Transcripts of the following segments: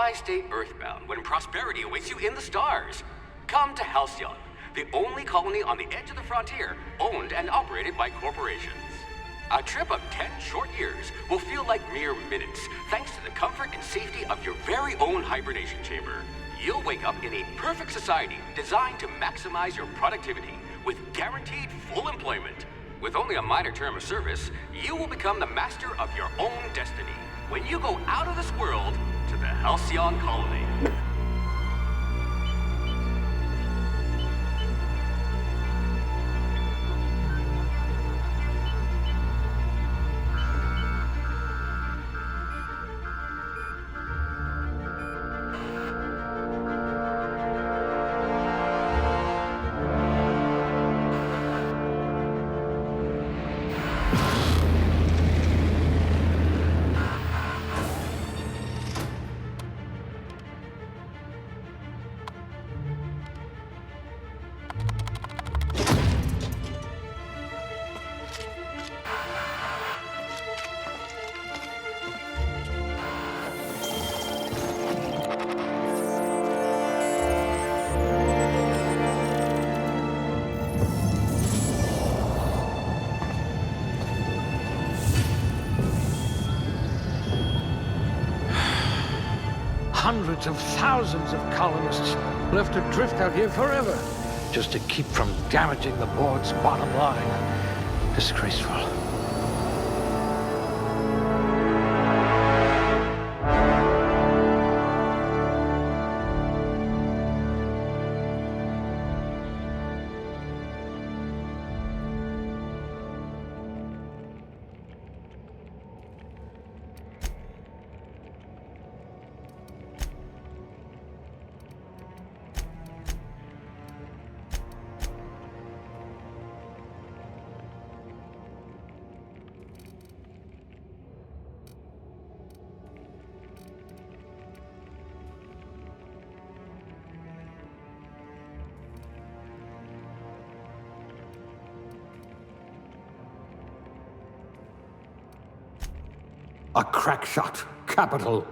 Why stay earthbound when prosperity awaits you in the stars? Come to Halcyon, the only colony on the edge of the frontier, owned and operated by corporations. A trip of 10 short years will feel like mere minutes, thanks to the comfort and safety of your very own hibernation chamber. You'll wake up in a perfect society designed to maximize your productivity with guaranteed full employment. With only a minor term of service, you will become the master of your own destiny when you go out of this world to the Halcyon colony. Hundreds of thousands of colonists left adrift out here forever, just to keep from damaging the board's bottom line. Disgraceful. A crack shot. Capital.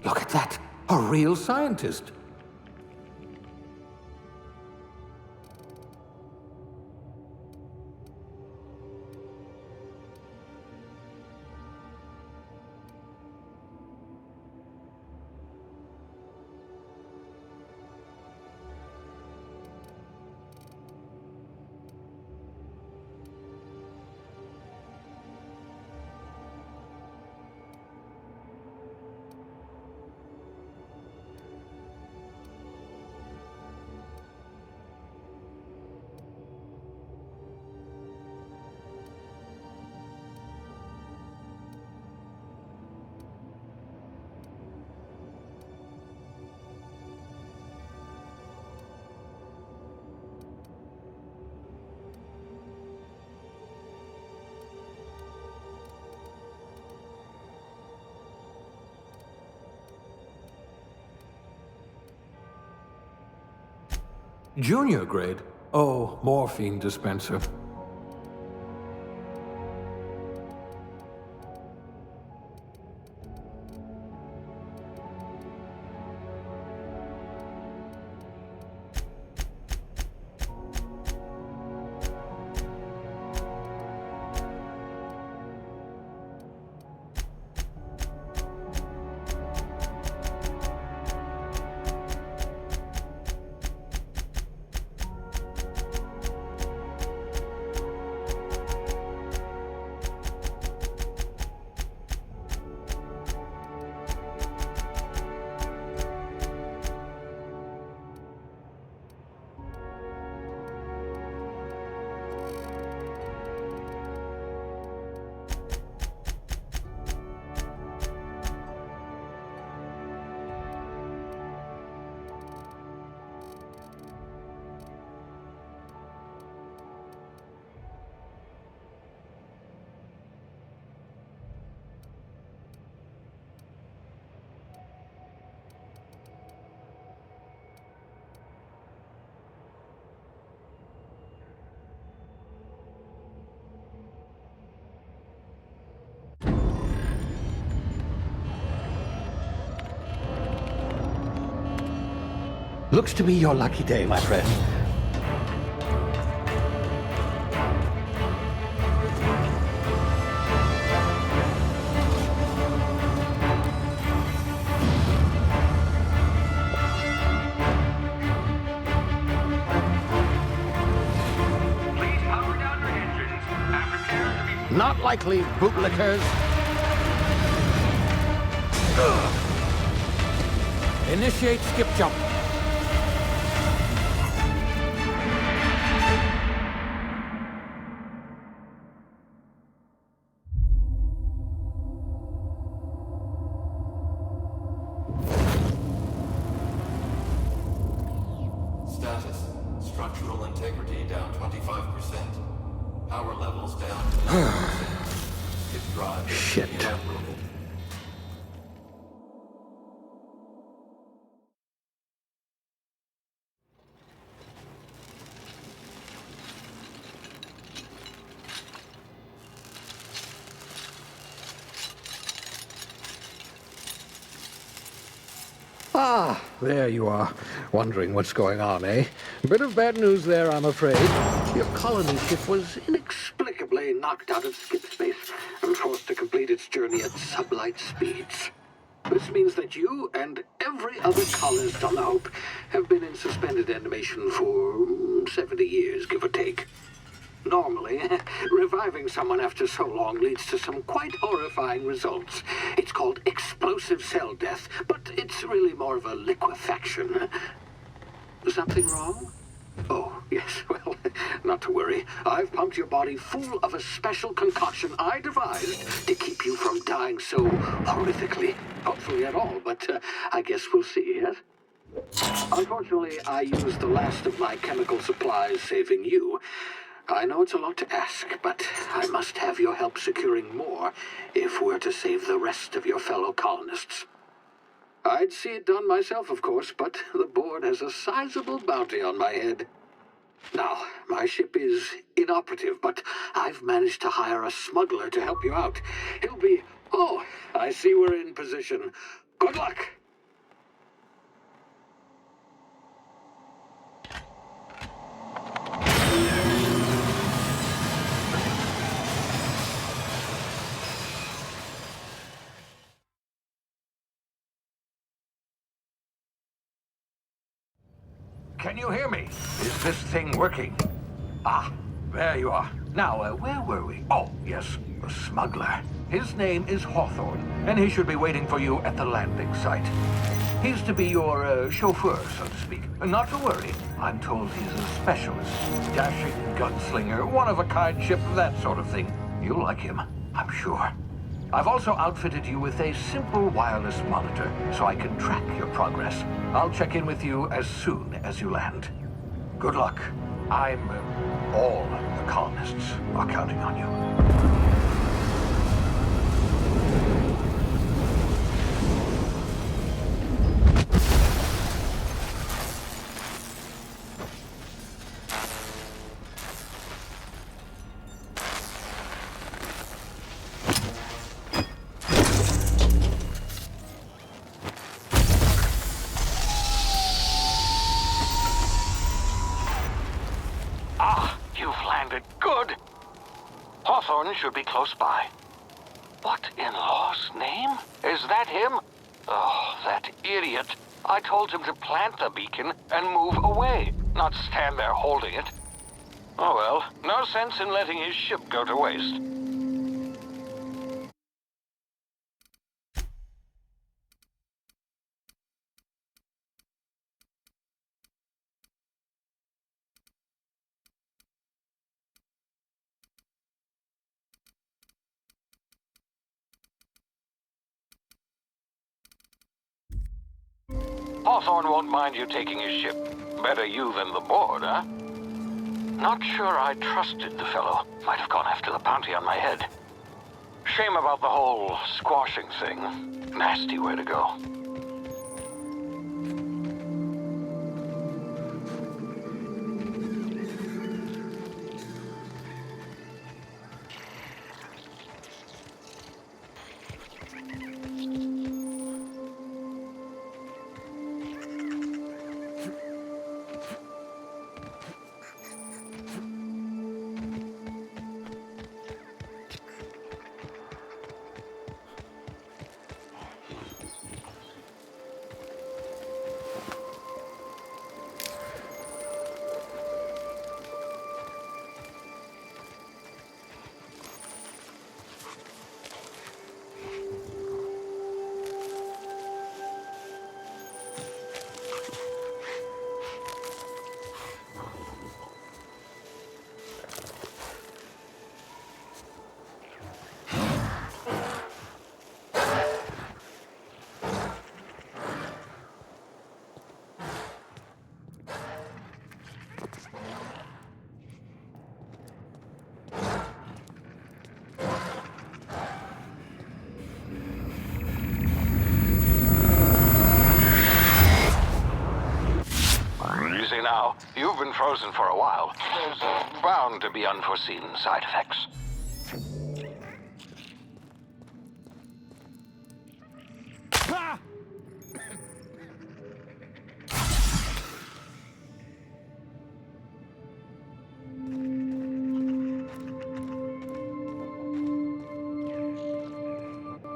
Look at that. A real scientist. Junior grade? Oh, morphine dispenser. Looks to be your lucky day, my friend. Please power down your engines and prepare to be... Not likely, bootlickers. Initiate skip jump. Status. Structural integrity down 25%. Power levels down 10%. If drive is Shit. inoperable. Ah, there you are. Wondering what's going on, eh? Bit of bad news there, I'm afraid. Your colony ship was inexplicably knocked out of skip space and forced to complete its journey at sublight speeds. This means that you and every other colonist on the Hope have been in suspended animation for 70 years, give or take. Normally, reviving someone after so long leads to some quite horrifying results. It's called explosive cell death, but it's really more of a liquefaction. Something wrong? Oh, yes, well, not to worry. I've pumped your body full of a special concoction I devised to keep you from dying so horrifically. Hopefully at all, but I guess we'll see, yes? Unfortunately, I used the last of my chemical supplies saving you. I know it's a lot to ask, but I must have your help securing more if we're to save the rest of your fellow colonists. I'd see it done myself, of course, but the board has a sizable bounty on my head. Now, my ship is inoperative, but I've managed to hire a smuggler to help you out. He'll be... Oh, I see we're in position. Good luck! Can you hear me? Is this thing working? Ah, there you are. Now, where were we? Oh, yes, the smuggler. His name is Hawthorne, and he should be waiting for you at the landing site. He's to be your chauffeur, so to speak. Not to worry. I'm told he's a specialist. Dashing gunslinger, one-of-a-kind ship, that sort of thing. You'll like him, I'm sure. I've also outfitted you with a simple wireless monitor, so I can track your progress. I'll check in with you as soon as you land. Good luck. All the colonists are counting on you. Ah, you've landed. Good. Hawthorne should be close by. What in law's name? Is that him? Oh, that idiot. I told him to plant the beacon and move away, not stand there holding it. Oh well, no sense in letting his ship go to waste. Hawthorne won't mind you taking his ship. Better you than the board, huh? Not sure I trusted the fellow. Might have gone after the bounty on my head. Shame about the whole squashing thing. Nasty way to go. Now, you've been frozen for a while. There's bound to be unforeseen side effects.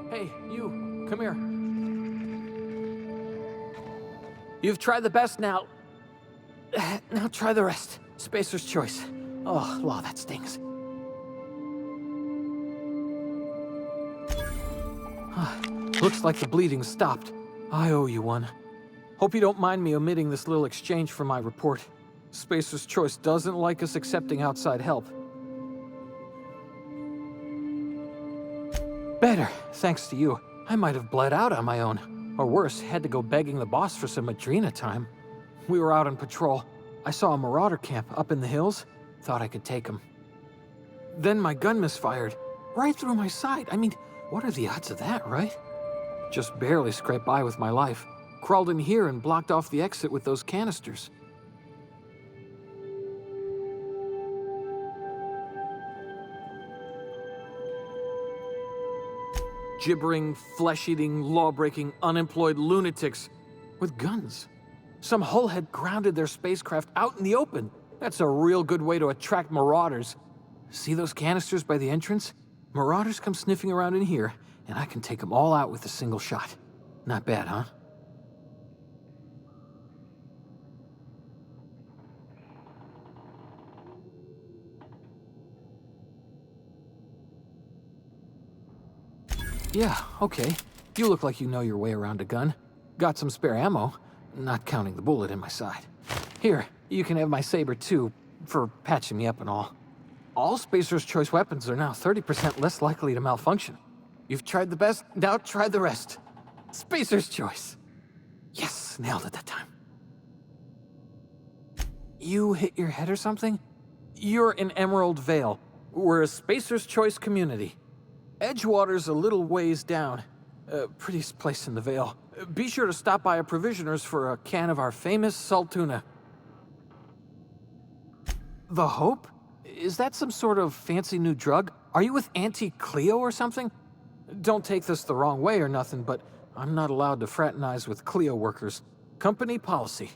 Hey, you, come here. You've tried the best now. Now try the rest. Spacer's choice. Oh, law, that stings. Looks like the bleeding stopped. I owe you one. Hope you don't mind me omitting this little exchange for my report. Spacer's choice doesn't like us accepting outside help. Better, thanks to you. I might have bled out on my own. Or worse, had to go begging the boss for some Adrena time. We were out on patrol. I saw a marauder camp up in the hills. Thought I could take him. Then my gun misfired. Right through my side. I mean, what are the odds of that, right? Just barely scraped by with my life. Crawled in here and blocked off the exit with those canisters. Gibbering, flesh-eating, law-breaking, unemployed lunatics with guns. Some hullhead grounded their spacecraft out in the open. That's a real good way to attract marauders. See those canisters by the entrance? Marauders come sniffing around in here, and I can take them all out with a single shot. Not bad, huh? Yeah, okay. You look like you know your way around a gun. Got some spare ammo. Not counting the bullet in my side. Here, you can have my saber too, for patching me up and all. All Spacer's choice weapons are now 30% less likely to malfunction. You've tried the best, now try the rest. Spacer's choice. Yes, nailed it that time. You hit your head or something? You're in Emerald Vale. We're a Spacer's choice community. Edgewater's a little ways down. Prettiest place in the Vale. Be sure to stop by a provisioner's for a can of our famous salt tuna. The Hope? Is that some sort of fancy new drug? Are you with Auntie Cleo or something? Don't take this the wrong way or nothing, but I'm not allowed to fraternize with Cleo workers. Company policy.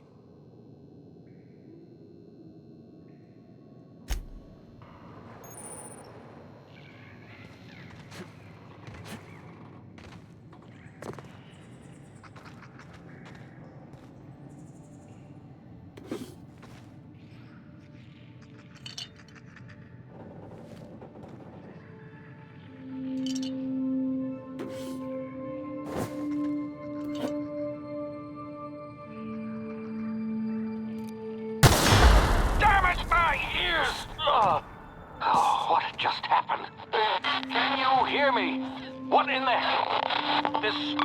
Davis.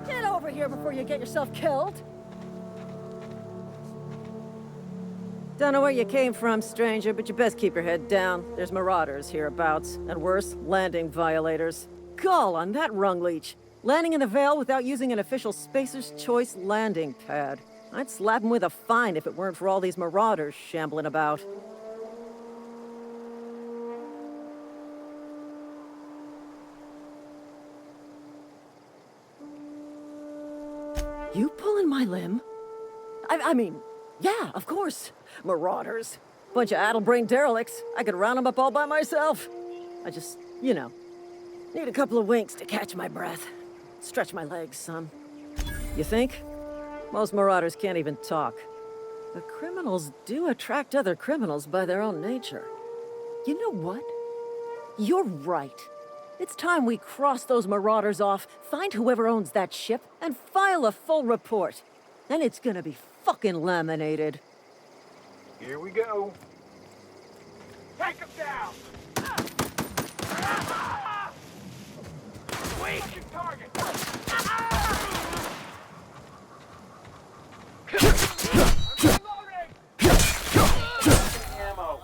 Get over here before you get yourself killed. Don't know where you came from, stranger, but you best keep your head down. There's marauders hereabouts, and worse, landing violators. Gall on that rung leech. Landing in the Vale without using an official Spacer's Choice landing pad. I'd slap him with a fine if it weren't for all these marauders shambling about. You pulling my limb? I mean, yeah, of course. Marauders. Bunch of addle-brained derelicts. I could round them up all by myself. I just, you know, need a couple of winks to catch my breath. Stretch my legs, son. You think? Most marauders can't even talk. But criminals do attract other criminals by their own nature. You know what? You're right. It's time we cross those marauders off, find whoever owns that ship, and file a full report. Then it's gonna be fucking laminated. Here we go. Take him down! Weak target! Ammo.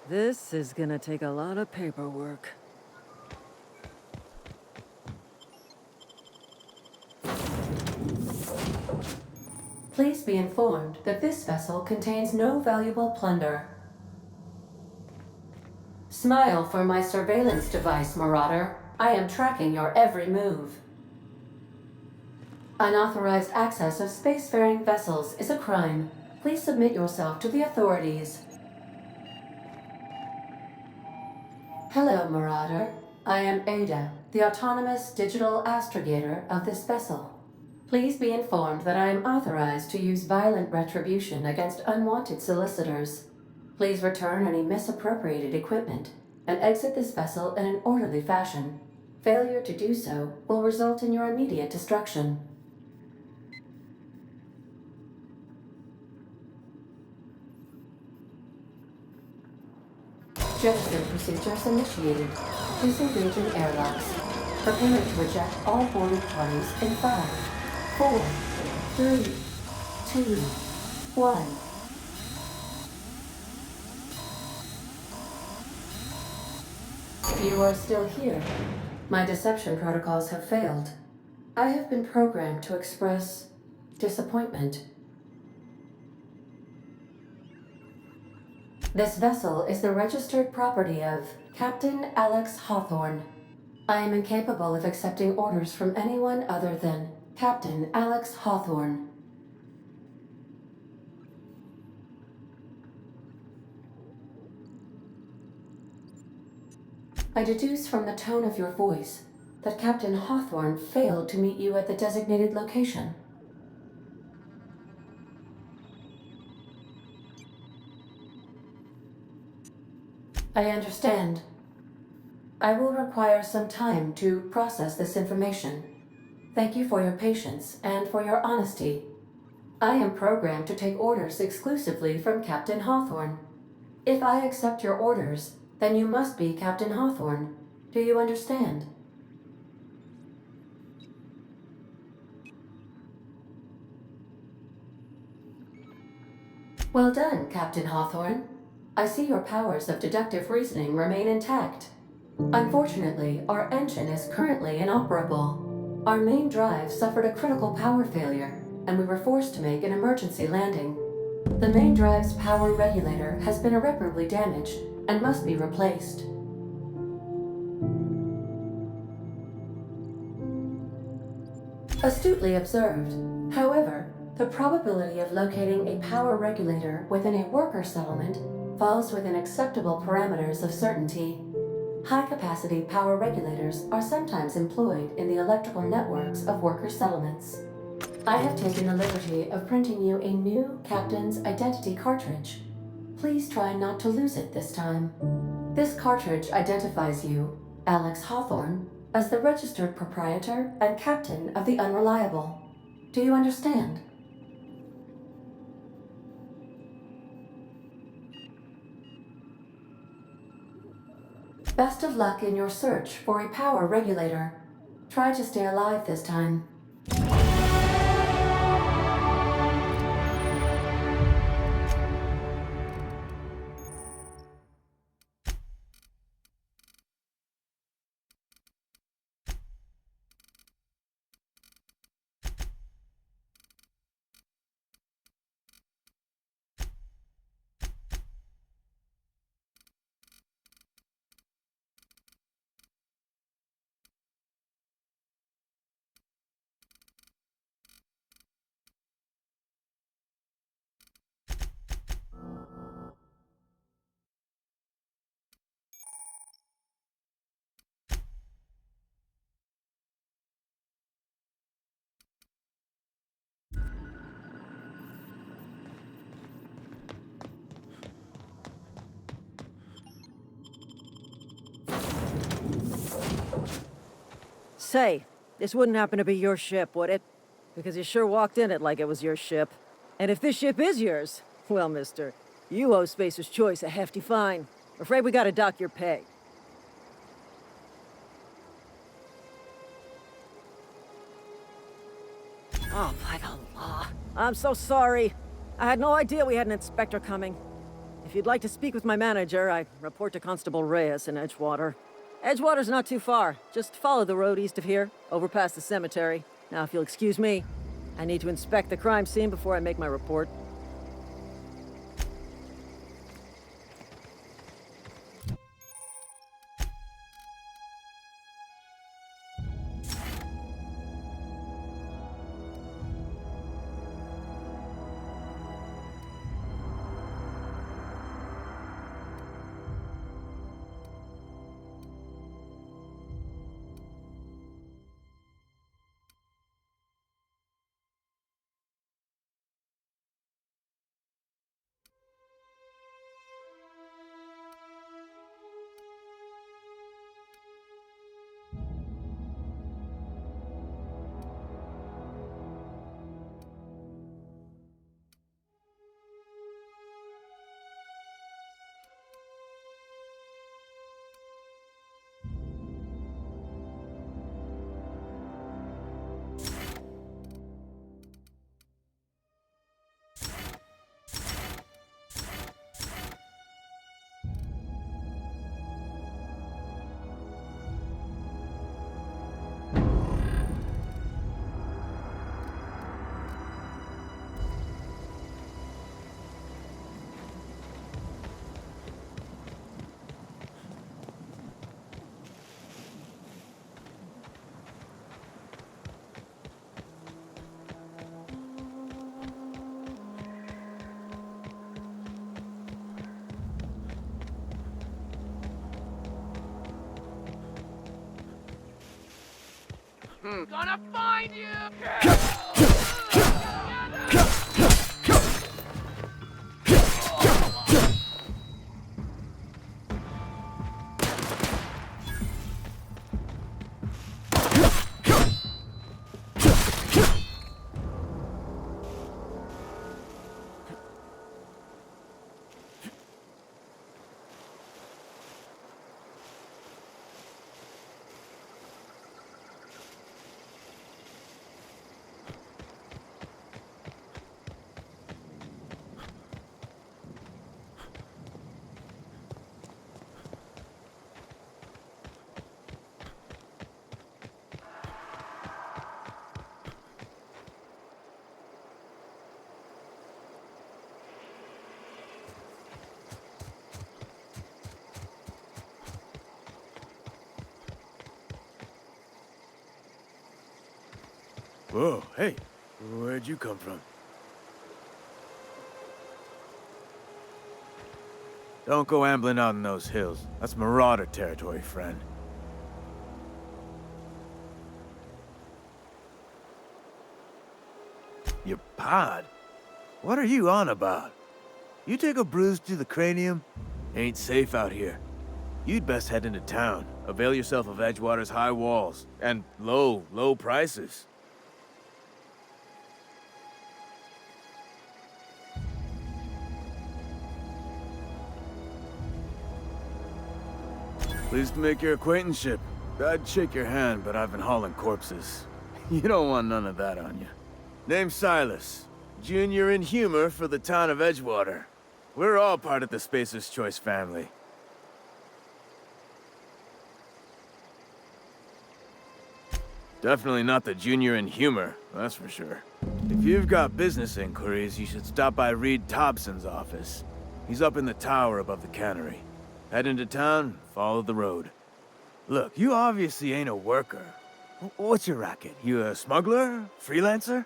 This is gonna take a lot of paperwork. Please be informed that this vessel contains no valuable plunder. Smile for my surveillance device, Marauder. I am tracking your every move. Unauthorized access of spacefaring vessels is a crime. Please submit yourself to the authorities. Hello, Marauder. I am Ada, the autonomous digital astrogator of this vessel. Please be informed that I am authorized to use violent retribution against unwanted solicitors. Please return any misappropriated equipment and exit this vessel in an orderly fashion. Failure to do so will result in your immediate destruction. Jettison procedures initiated. Disengaging airlocks. Preparing to eject all boarding parties in 5, 4, 3, 2, 1. You are still here. My deception protocols have failed. I have been programmed to express disappointment. This vessel is the registered property of Captain Alex Hawthorne. I am incapable of accepting orders from anyone other than Captain Alex Hawthorne. I deduce from the tone of your voice that Captain Hawthorne failed to meet you at the designated location. I understand. I will require some time to process this information. Thank you for your patience and for your honesty. I am programmed to take orders exclusively from Captain Hawthorne. If I accept your orders, then you must be Captain Hawthorne. Do you understand? Well done, Captain Hawthorne. I see your powers of deductive reasoning remain intact. Unfortunately, our engine is currently inoperable. Our main drive suffered a critical power failure, and we were forced to make an emergency landing. The main drive's power regulator has been irreparably damaged and must be replaced. Astutely observed. However, the probability of locating a power regulator within a worker settlement falls within acceptable parameters of certainty. High-capacity power regulators are sometimes employed in the electrical networks of worker settlements. I have taken the liberty of printing you a new Captain's Identity cartridge. Please try not to lose it this time. This cartridge identifies you, Alex Hawthorne, as the registered proprietor and captain of the Unreliable. Do you understand? Best of luck in your search for a power regulator. Try to stay alive this time. Say, this wouldn't happen to be your ship, would it? Because you sure walked in it like it was your ship. And if this ship is yours, well, mister, you owe Spacer's Choice a hefty fine. Afraid we gotta dock your pay. Oh, by the law. I'm so sorry. I had no idea we had an inspector coming. If you'd like to speak with my manager, I report to Constable Reyes in Edgewater. Edgewater's not too far. Just follow the road east of here, over past the cemetery. Now, if you'll excuse me, I need to inspect the crime scene before I make my report. Gonna find you! Whoa, hey, where'd you come from? Don't go ambling out in those hills. That's marauder territory, friend. Your pod? What are you on about? You take a bruise to the cranium? Ain't safe out here. You'd best head into town. Avail yourself of Edgewater's high walls. And low prices. Pleased to make your acquaintanceship. I'd shake your hand, but I've been hauling corpses. You don't want none of that on you. Name's Silas. Junior in humor for the town of Edgewater. We're all part of the Spacer's Choice family. Definitely not the junior in humor, that's for sure. If you've got business inquiries, you should stop by Reed Thompson's office. He's up in the tower above the cannery. Head into town, follow the road. Look, you obviously ain't a worker. What's your racket? You a smuggler? Freelancer?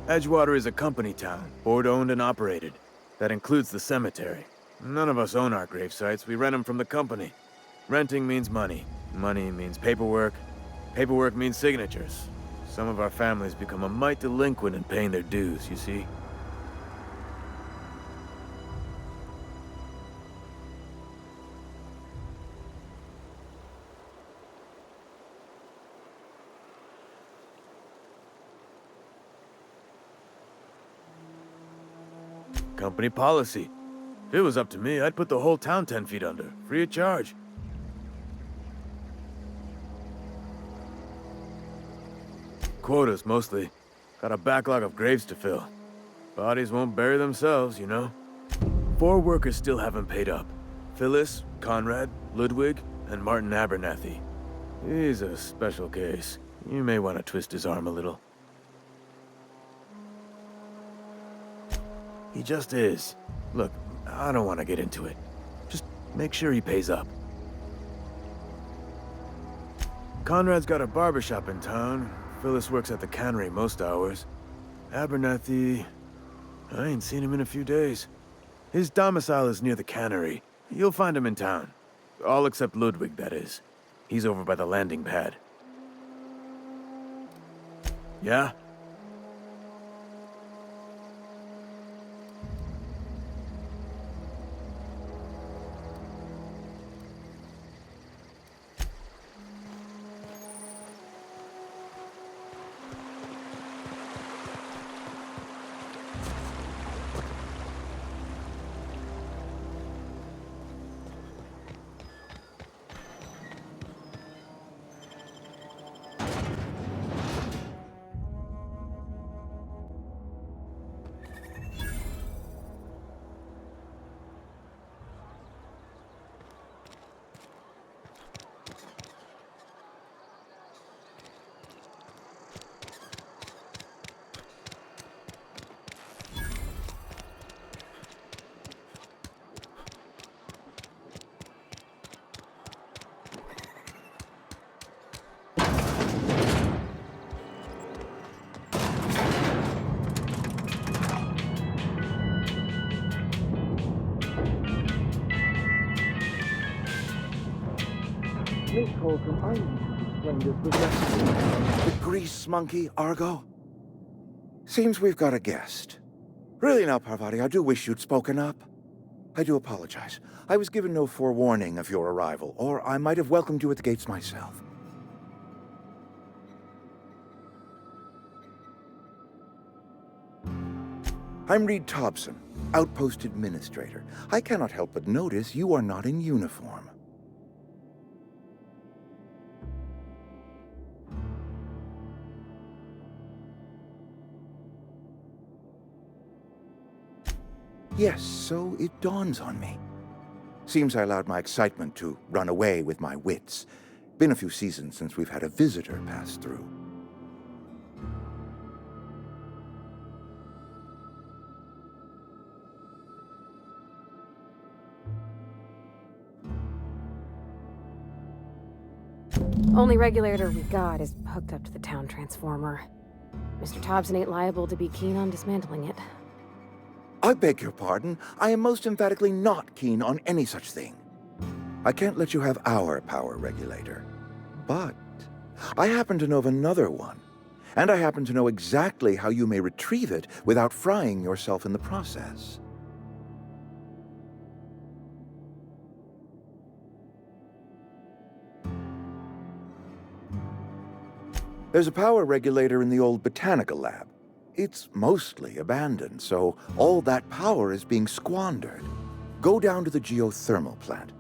Edgewater is a company town, board-owned and operated. That includes the cemetery. None of us own our grave sites, we rent them from the company. Renting means money. Money means paperwork. Paperwork means signatures. Some of our families become a mite delinquent in paying their dues, you see? Company policy. If it was up to me, I'd put the whole town 10 feet under, free of charge. Quotas, mostly. Got a backlog of graves to fill. Bodies won't bury themselves, you know? 4 workers still haven't paid up. Phyllis, Conrad, Ludwig, and Martin Abernathy. He's a special case. You may want to twist his arm a little. He just is. Look, I don't want to get into it. Just make sure he pays up. Conrad's got a barbershop in town. Phyllis works at the cannery most hours. Abernathy... I ain't seen him in a few days. His domicile is near the cannery. You'll find him in town. All except Ludwig, that is. He's over by the landing pad. Yeah? The grease monkey, Argo? Seems we've got a guest. Really now, Parvati, I do wish you'd spoken up. I do apologize. I was given no forewarning of your arrival, or I might have welcomed you at the gates myself. I'm Reed Thompson, Outpost Administrator. I cannot help but notice you are not in uniform. Yes, so it dawns on me. Seems I allowed my excitement to run away with my wits. Been a few seasons since we've had a visitor pass through. Only regulator we got is hooked up to the town transformer. Mr. Thompson ain't liable to be keen on dismantling it. I beg your pardon. I am most emphatically not keen on any such thing. I can't let you have our power regulator. But I happen to know of another one. And I happen to know exactly how you may retrieve it without frying yourself in the process. There's a power regulator in the old botanical lab. It's mostly abandoned, so all that power is being squandered. Go down to the geothermal plant.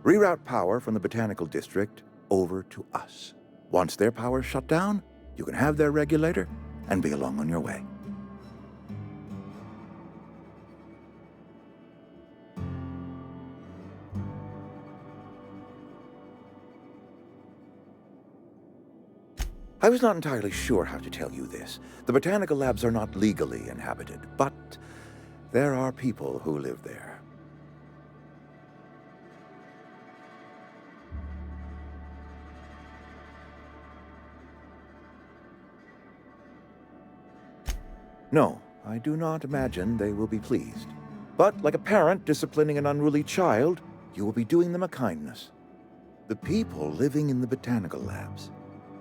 Reroute power from the botanical district over to us. Once their power's shut down, you can have their regulator and be along on your way. I was not entirely sure how to tell you this. The botanical labs are not legally inhabited, but there are people who live there. No, I do not imagine they will be pleased. But like a parent disciplining an unruly child, you will be doing them a kindness. The people living in the botanical labs,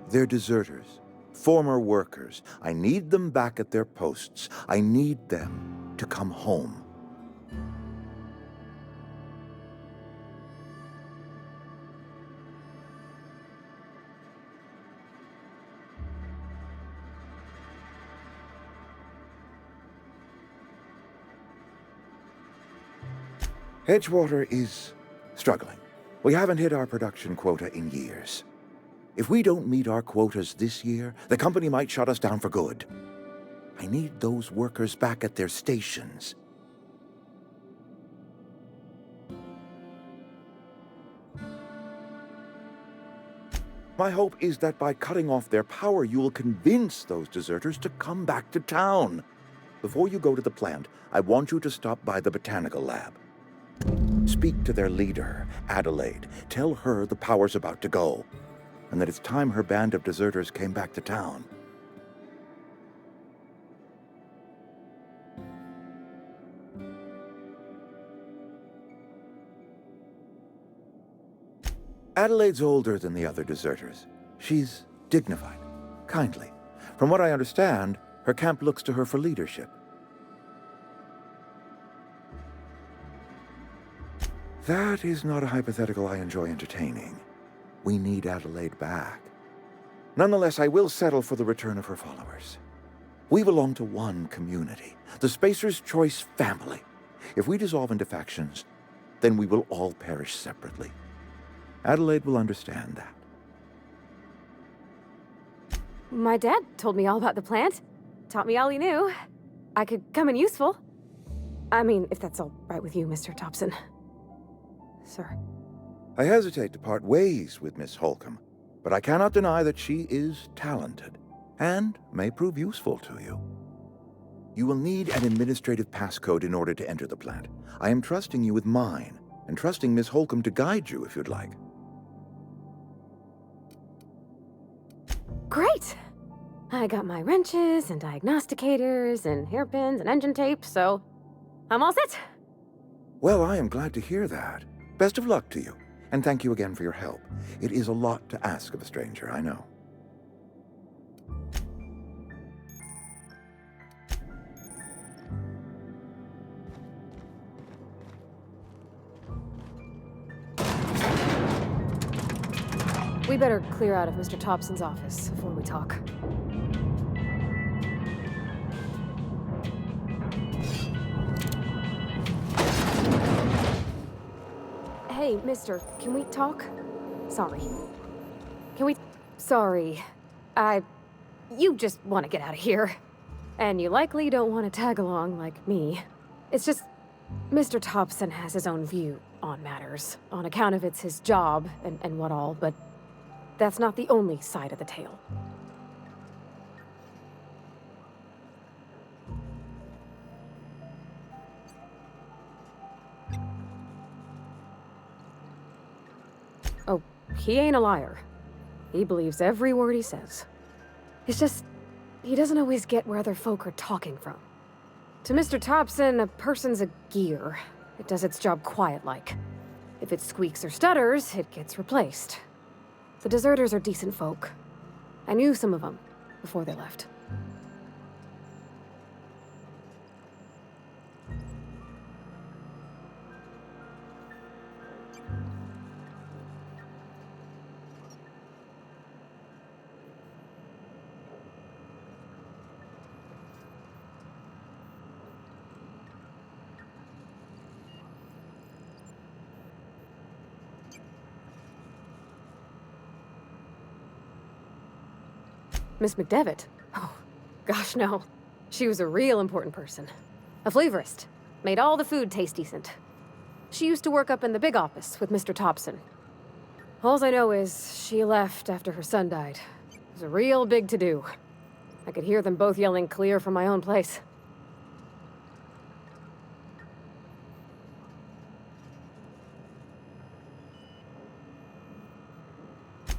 they're deserters, former workers. I need them back at their posts. I need them to come home. Edgewater is struggling. We haven't hit our production quota in years. If we don't meet our quotas this year, the company might shut us down for good. I need those workers back at their stations. My hope is that by cutting off their power, you will convince those deserters to come back to town. Before you go to the plant, I want you to stop by the botanical lab. Speak to their leader, Adelaide. Tell her the power's about to go, and that it's time her band of deserters came back to town. Adelaide's older than the other deserters. She's dignified, kindly. From what I understand, her camp looks to her for leadership. That is not a hypothetical I enjoy entertaining. We need Adelaide back. Nonetheless, I will settle for the return of her followers. We belong to one community, the Spacer's Choice family. If we dissolve into factions, then we will all perish separately. Adelaide will understand that. My dad told me all about the plant. Taught me all he knew. I could come in useful. I mean, if that's all right with you, Mr. Thompson. Sir. I hesitate to part ways with Miss Holcomb, but I cannot deny that she is talented and may prove useful to you. You will need an administrative passcode in order to enter the plant. I am trusting you with mine, and trusting Miss Holcomb to guide you if you'd like. Great! I got my wrenches and diagnosticators and hairpins and engine tape, so I'm all set. Well, I am glad to hear that. Best of luck to you, and thank you again for your help. It is a lot to ask of a stranger, I know. We better clear out of Mr. Thompson's office before we talk. Hey, mister, can we talk? Sorry. Can we... Sorry. You just want to get out of here. And you likely don't want to tag along like me. It's just... Mr. Thompson has his own view on matters, on account of it's his job and what all, but that's not the only side of the tale. Oh, he ain't a liar. He believes every word he says. It's just, he doesn't always get where other folk are talking from. To Mr. Thompson, a person's a gear. It does its job quiet-like. If it squeaks or stutters, it gets replaced. The deserters are decent folk. I knew some of them before they left. Miss McDevitt? Oh, gosh, no. She was a real important person. A flavorist. Made all the food taste decent. She used to work up in the big office with Mr. Thompson. Alls I know is she left after her son died. It was a real big to-do. I could hear them both yelling clear from my own place.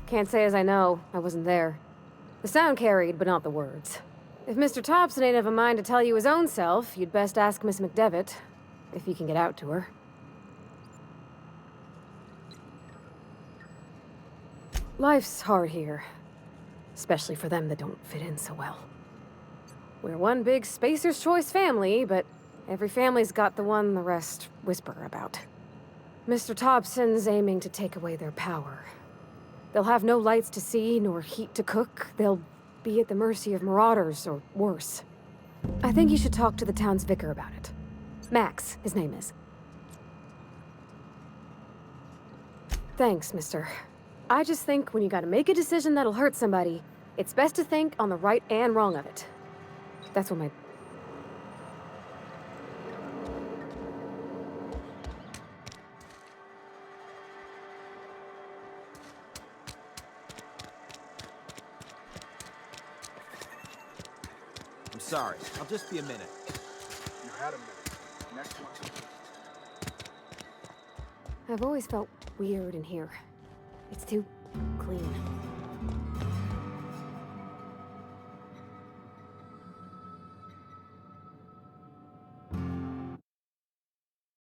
Can't say as I know. I wasn't there. The sound carried, but not the words. If Mr. Thompson ain't of a mind to tell you his own self, you'd best ask Miss McDevitt, if you can get out to her. Life's hard here, especially for them that don't fit in so well. We're one big Spacer's Choice family, but every family's got the one the rest whisper about. Mr. Thompson's aiming to take away their power. They'll have no lights to see, nor heat to cook. They'll be at the mercy of marauders, or worse. I think you should talk to the town's vicar about it. Max, his name is. Thanks, mister. I just think when you gotta make a decision that'll hurt somebody, it's best to think on the right and wrong of it. That's what my... I'm sorry. I'll just be a minute. You had a minute. Next one. I've always felt weird in here. It's too clean.